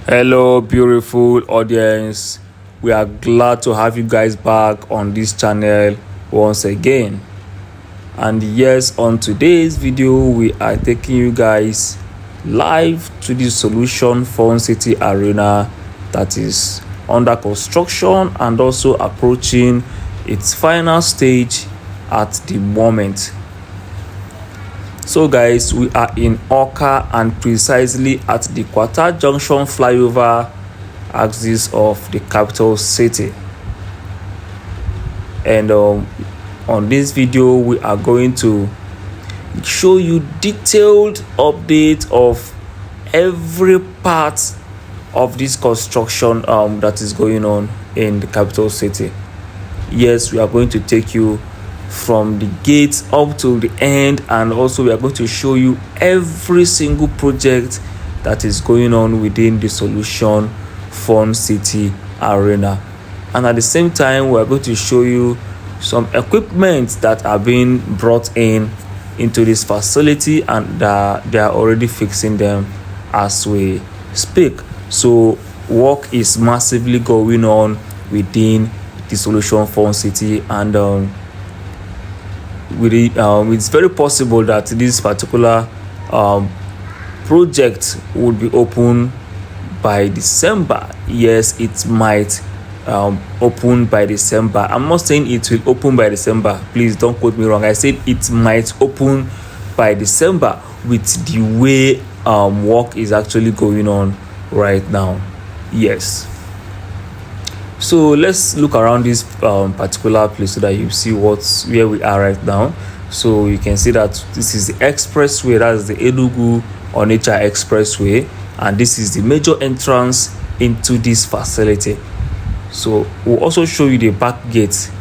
Hello beautiful audience, we are glad to have you guys back on this channel once again. And yes, on today's video we are taking you guys live to the Solution Fun City Arena that is under construction and also approaching its final stage at the moment. So guys, we are in Awka and precisely at the Quarter Junction flyover axis of the capital city. And on this video we are going to show you detailed update of every part of this construction that is going on in the capital city. Yes, we are going to take you from the gates up to the end, and also we are going to show you every single project that is going on within the Solution Fun City Arena. And at the same time we are going to show you some equipment that are being brought into this facility, and they are already fixing them as we speak. So work is massively going on within the Solution Fun City, and it's very possible that this particular project would be open by December. Yes, it might open by December. I'm not saying it will open by December, please don't quote me wrong. I said it might open by December with the way work is actually going on right now. Yes, so let's look around this particular place so that you see where we are right now. So you can see that this is the expressway, that's the Enugu Onitsha expressway, and this is the major entrance into this facility. So we'll also show you the back gate,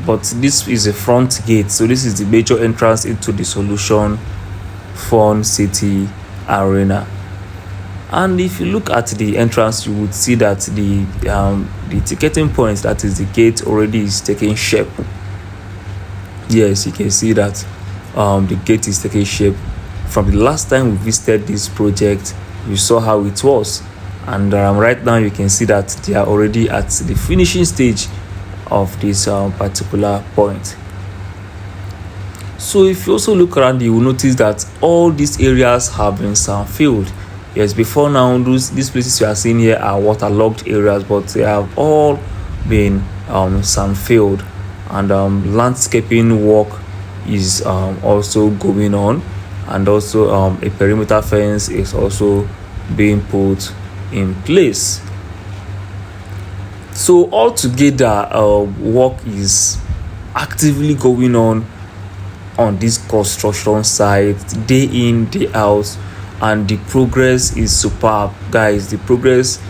but this is the front gate. So this is the major entrance into the Solution Fun City Arena. And if you look at the entrance, you would see that the ticketing point, that is the gate, already is taking shape. Yes, you can see that the gate is taking shape. From the last time we visited this project, you saw how it was, and right now you can see that they are already at the finishing stage of this particular point. So if you also look around, you will notice that all these areas have been sand-filled. Yes, before now these places you are seeing here are waterlogged areas, but they have all been sand-filled, and landscaping work is also going on, and also a perimeter fence is also being put in place. So altogether work is actively going on this construction site day in, day out, and the progress is superb, guys. The progress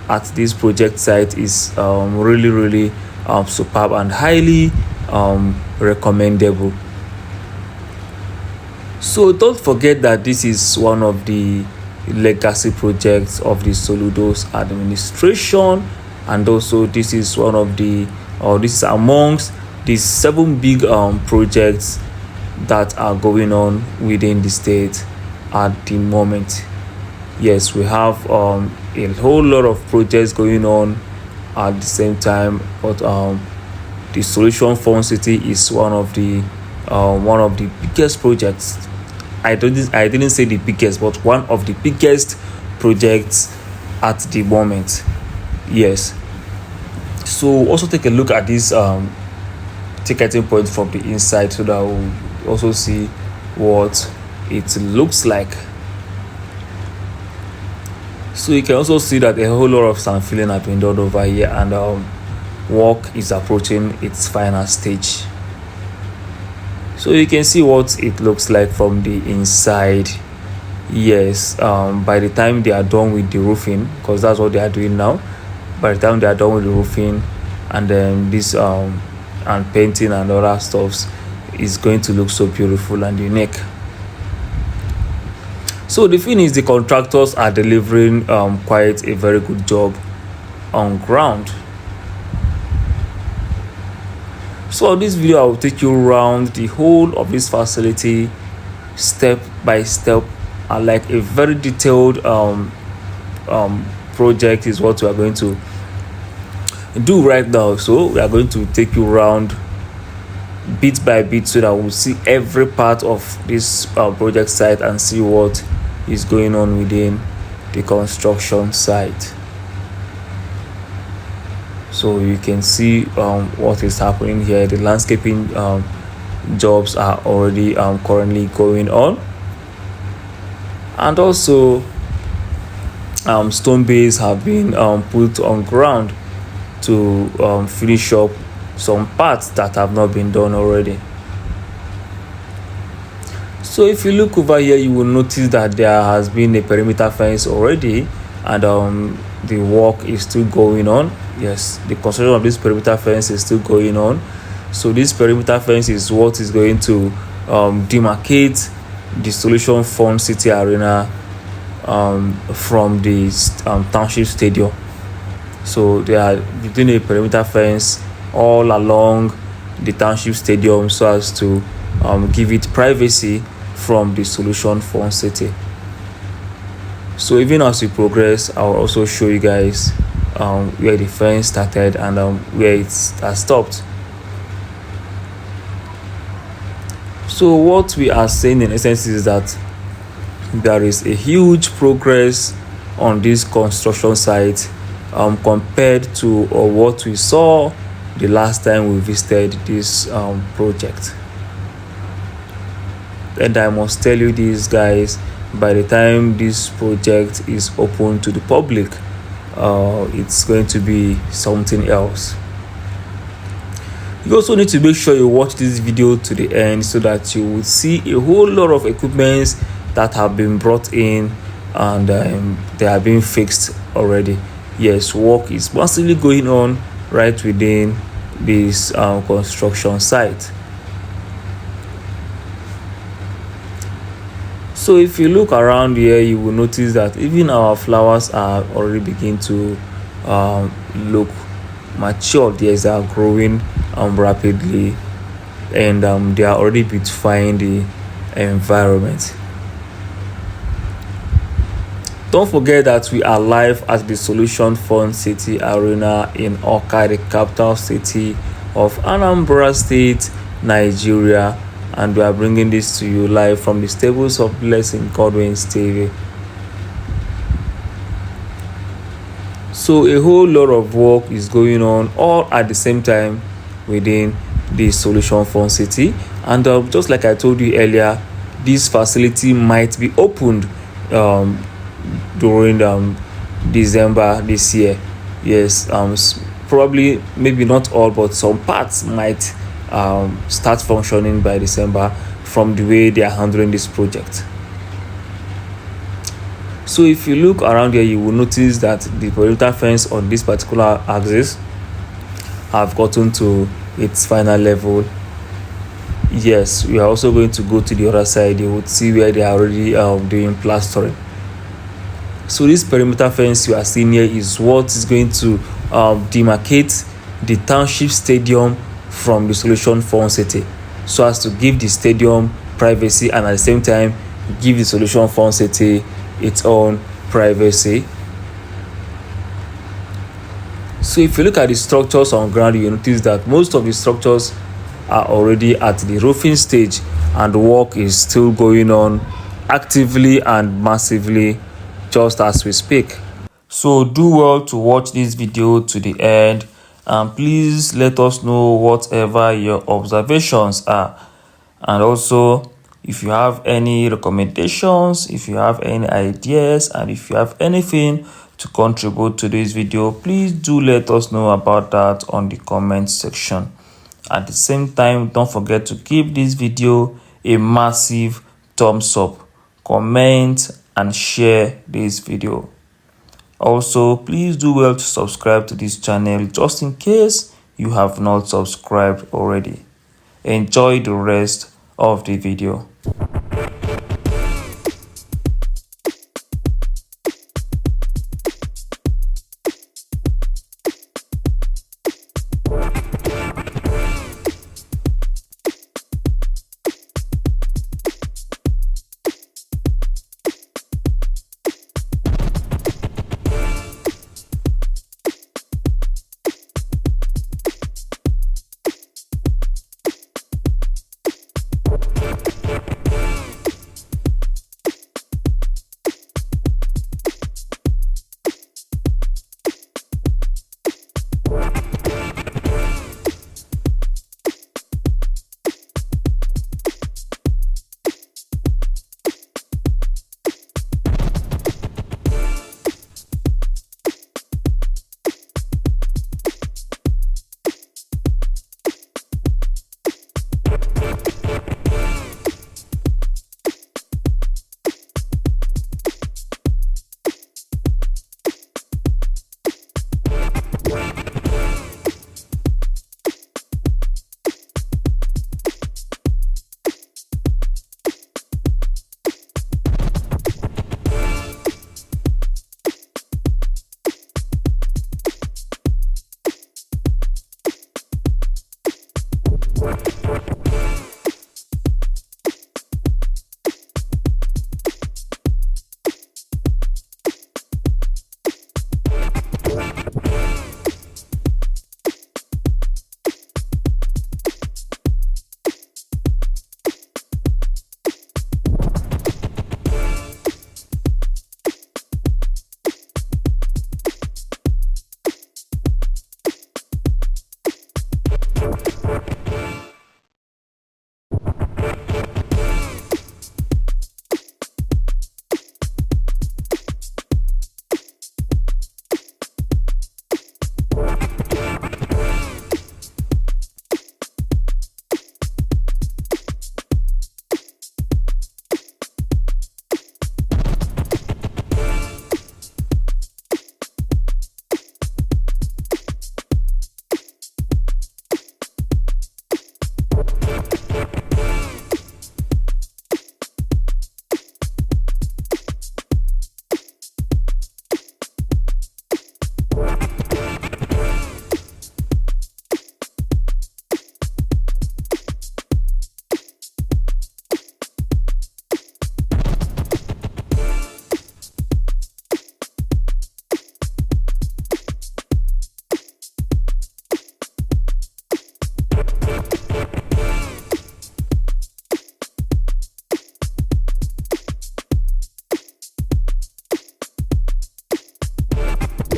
at this project site is really superb and highly recommendable. So don't forget that this is one of the legacy projects of the Soludo's administration, and also this is one of the this is amongst these 7 big projects that are going on within the state at the moment. Yes, we have a whole lot of projects going on at the same time, but the Solution Fun City is one of the biggest projects. I didn't say the biggest, but one of the biggest projects at the moment. Yes, so also take a look at this ticketing point from the inside so that we'll also see what it looks like. So you can also see that a whole lot of sand filling has been done over here, and work is approaching its final stage. So you can see what it looks like from the inside. Yes, by the time they are done with the roofing, because that's what they are doing now, by the time they are done with the roofing and then this and painting and other stuffs, is going to look so beautiful and unique. So the thing is, the contractors are delivering quite a very good job on ground. So in this video I will take you around the whole of this facility step by step, like a very detailed project is what we are going to do right now. So we are going to take you around bit by bit so that we'll see every part of this project site and see what is going on within the construction site. So you can see what is happening here. The landscaping jobs are already currently going on, and also stone bays have been put on ground to finish up some parts that have not been done already. So if you look over here, you will notice that there has been a perimeter fence already, and the work is still going on. Yes, the construction of this perimeter fence is still going on. So this perimeter fence is what is going to demarcate the Solution Fund City Arena from the township stadium. So they are doing a perimeter fence all along the township stadium so as to give it privacy from the Solution Fund City. So even as we progress, I'll also show you guys where the fence started and where it has stopped. So what we are saying in essence is that there is a huge progress on this construction site compared to what we saw the last time we visited this project. And I must tell you this, guys, by the time this project is open to the public, it's going to be something else. You also need to make sure you watch this video to the end so that you will see a whole lot of equipments that have been brought in and they are being fixed already. Yes, work is massively going on right within this construction site. So if you look around here, you will notice that even our flowers are already beginning to look matured. Yes, they are growing rapidly, and they are already beautifying the environment. Don't forget that we are live at the Solution Fund City Arena in Awka, the capital city of Anambra State, Nigeria, and we are bringing this to you live from the stables of BlessingGodwinTV. So a whole lot of work is going on all at the same time within the Solution Fund City, and just like I told you earlier, this facility might be opened during December this year. Yes, probably, maybe not all, but some parts might start functioning by December from the way they are handling this project. So if you look around here, you will notice that the perimeter fence on this particular axis have gotten to its final level. Yes, we are also going to go to the other side. You would see where they are already doing plastering. So this perimeter fence you are seeing here is what is going to demarcate the township stadium from the Solution Fund City, so as to give the stadium privacy and at the same time give the Solution Fund City its own privacy. So if you look at the structures on ground, you notice that most of the structures are already at the roofing stage, and the work is still going on actively and massively just as we speak. So do well to watch this video to the end, and please let us know whatever your observations are. And also, if you have any recommendations, if you have any ideas, and if you have anything to contribute to this video, please do let us know about that on the comment section. At the same time, don't forget to give this video a massive thumbs up, comment and share this video. Also, please do well to subscribe to this channel just in case you have not subscribed already. Enjoy the rest of the video.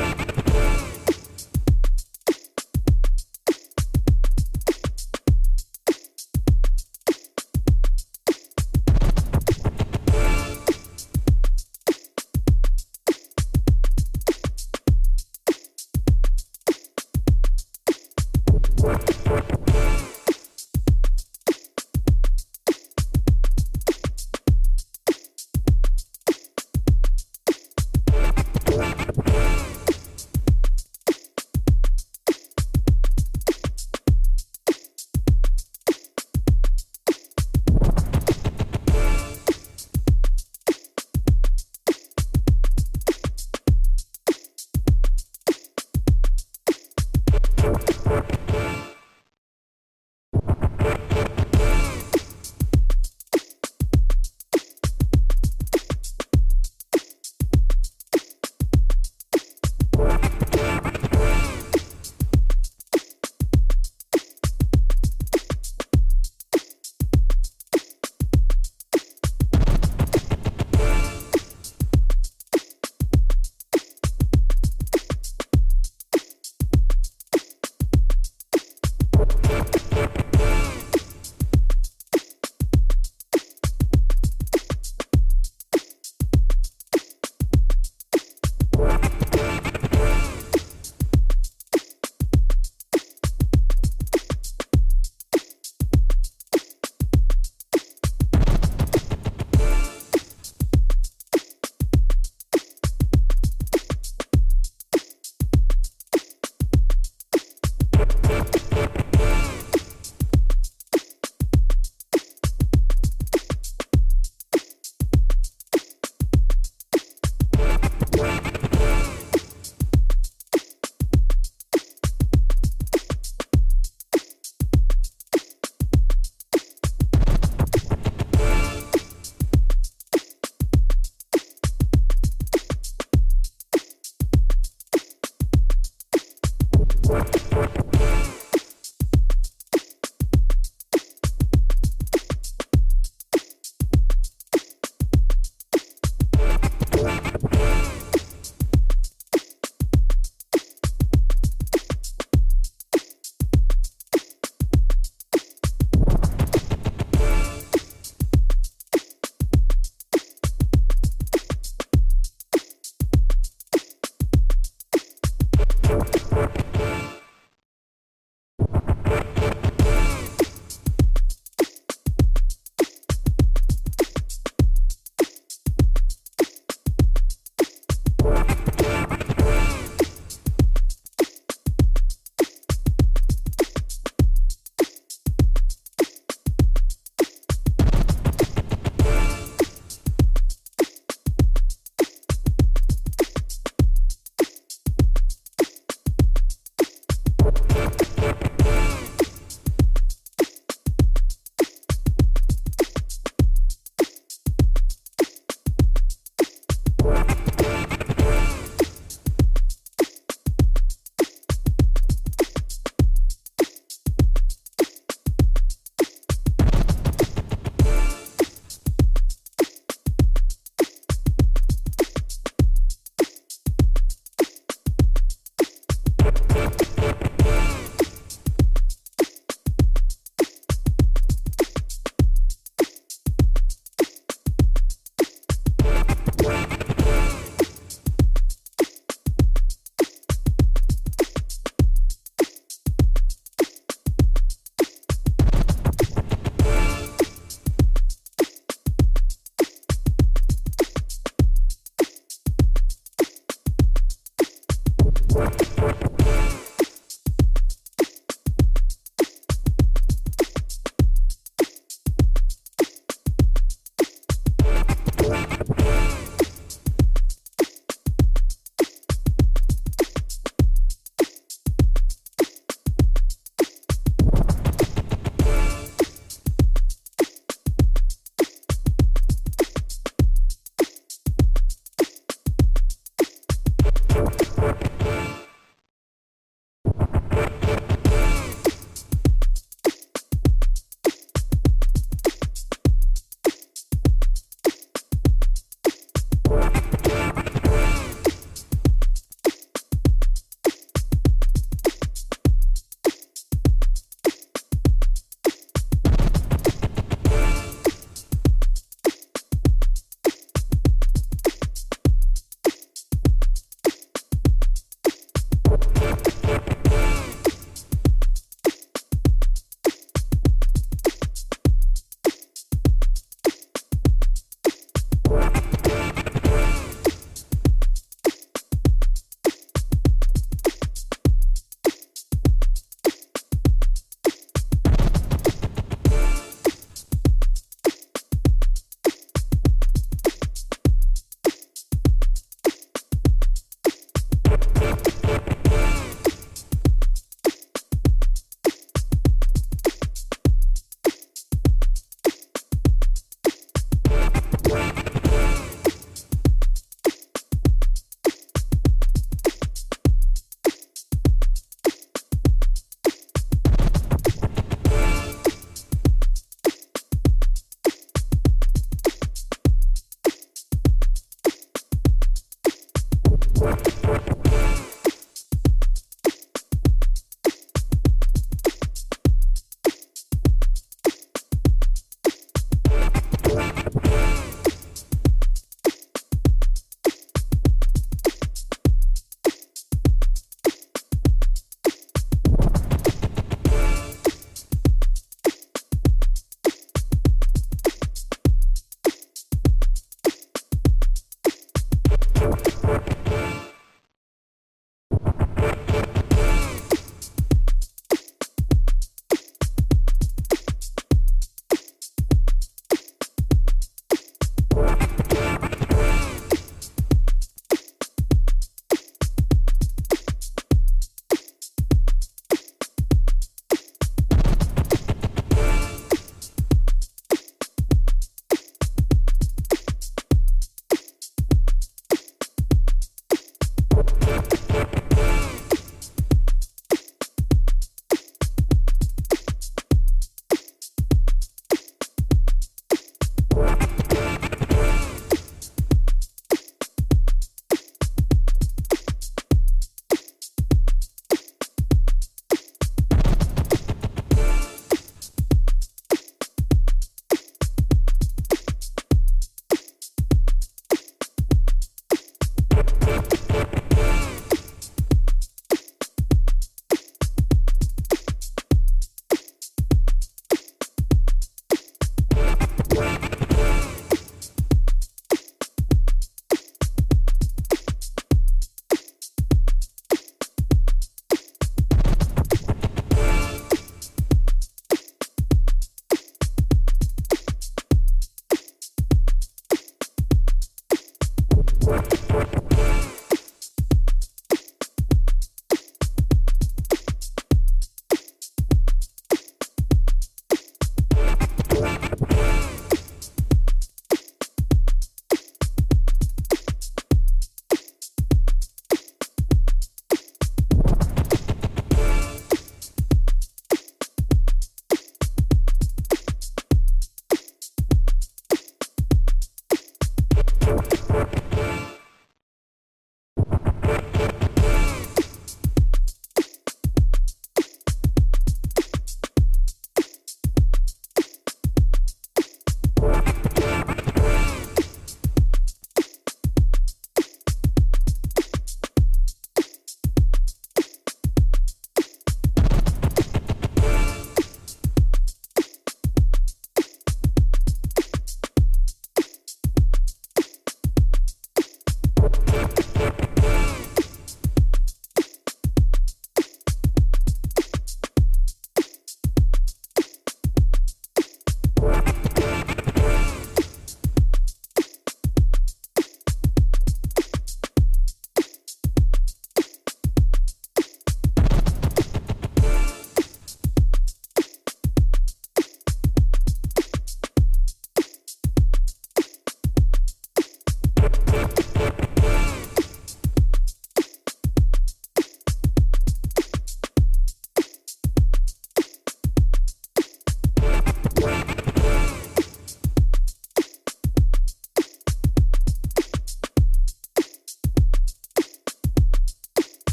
you.